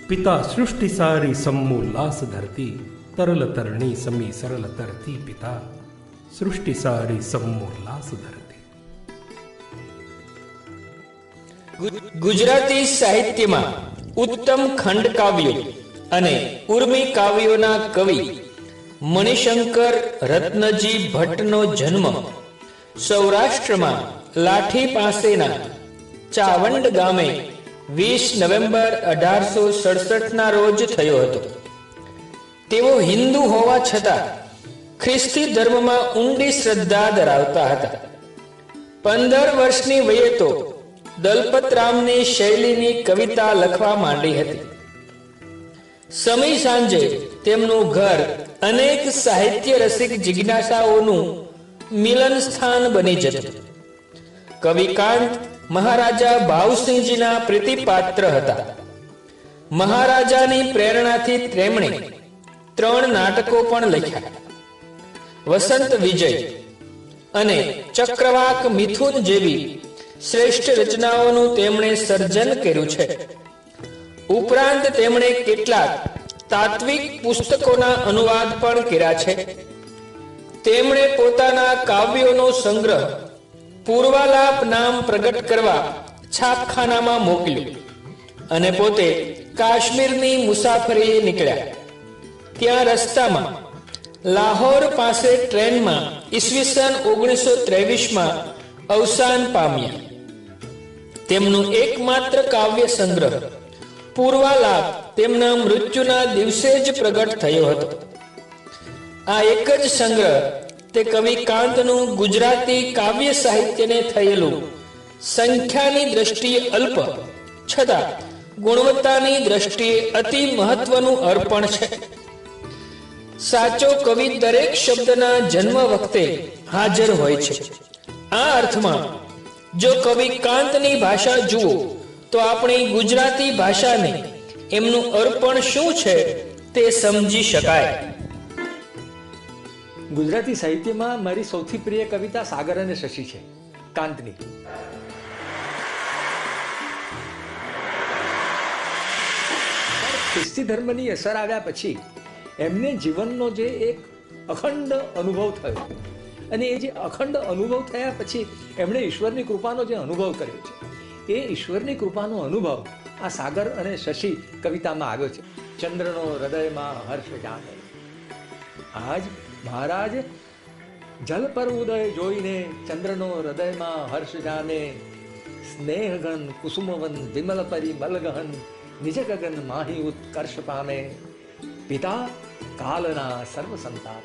पिता सृष्टि सारी सम्मूलास धरती, तरल तरणी समी सरल तरती पिता, सृष्टि सारी सम्मूलास धरती. ગુજરાતી સાહિત્યમાં ઉત્તમ ખંડ કાવ્યો અને ઉર્મી કાવ્યોના કવિ મણિશંકર રત્નજી ભટ્ટનો જન્મ સૌરાષ્ટ્રમાં લાઠી પાસેના ચાવંડ ગામે 20 નવેમ્બર 1867 ના રોજ થયો હતો. તેઓ હિન્દુ હોવા છતાં ખ્રિસ્તી ધર્મમાં ઊંડી શ્રદ્ધા ધરાવતા હતા. 15 વર્ષની વયે તો દલપતરામની શૈલીની કવિતા લખવા માંડી હતી. સમય સાંજે તેમનું ઘર અનેક સાહિત્ય રસિક જિજ્ઞાસાઓનું મિલન સ્થાન બની જતું. કવિકાંત મહારાજા ભાવસિંહજીના પ્રીતિપાત્ર હતા. મહારાજાની પ્રેરણાથી તેમણે 3 નાટકો પણ લખ્યા. વસંત વિજય અને ચક્રવાક મિથુન જેવી શ્રેષ્ઠ રચનાઓનું તેમણે સર્જન કર્યું છે. ઉપરાંત તેમણે કેટલાક તાત્વિક પુસ્તકોના અનુવાદ પણ કર્યા છે. તેમણે પોતાના કાવ્યોનો સંગ્રહ પૂર્વાલાપ નામ પ્રગટ કરવા છાપખાનામાં મોકલ્યું અને પોતે કાશ્મીરની મુસાફરીએ નીકળ્યા. ત્યાં રસ્તામાં લાહોર પાસે ટ્રેનમાં ઈસવીસન 1923માં અવસાન પામ્યા. તેમનું એકમાત્ર કાવ્ય સંગ્રહ પૂર્વાલાપ તેમના મૃત્યુના દિવસે જ પ્રગટ થયો હતો. આ એક જ સંગ્રહ તે કવિ કાંતનું ગુજરાતી કાવ્ય સાહિત્યને થયેલું સંખ્યાની દ્રષ્ટિએ અલ્પ છતાં ગુણવત્તાની દ્રષ્ટિએ અતિ મહત્વનું અર્પણ છે. સાચો કવિ દરેક શબ્દના જન્મ વખતે હાજર હોય છે. આ અર્થમાં જો કવિ કાંતની ભાષા જુઓ તો આપણી ગુજરાતી ભાષાને એમનું અર્પણ શું છે તે સમજી શકાય. ગુજરાતી સાહિત્યમાં મારી સૌથી પ્રિય કવિતા સાગર અને શશી છે, કાંતની. ખ્રિસ્તી ધર્મની અસર આવ્યા પછી એમને જીવનનો જે એક અખંડ અનુભવ થયો અને એ જે અખંડ અનુભવ થયા પછી એમણે ઈશ્વરની કૃપાનો જે અનુભવ કર્યો છે, એ ઈશ્વરની કૃપાનો અનુભવ આ સાગર અને શશી કવિતામાં આવ્યો છે. ચંદ્રનો હૃદયમાં હર્ષ જામે. આજ મહારાજ જલ પર ઉદય જોઈને ચંદ્રનો હૃદયમાં હર્ષ જામે. સ્નેહગન કુસુમવન વિમલ પરી મલગહન નિજ ગગન માહી ઉત્કર્ષ પામે. પિતા કાલના સર્વ સંતાપ.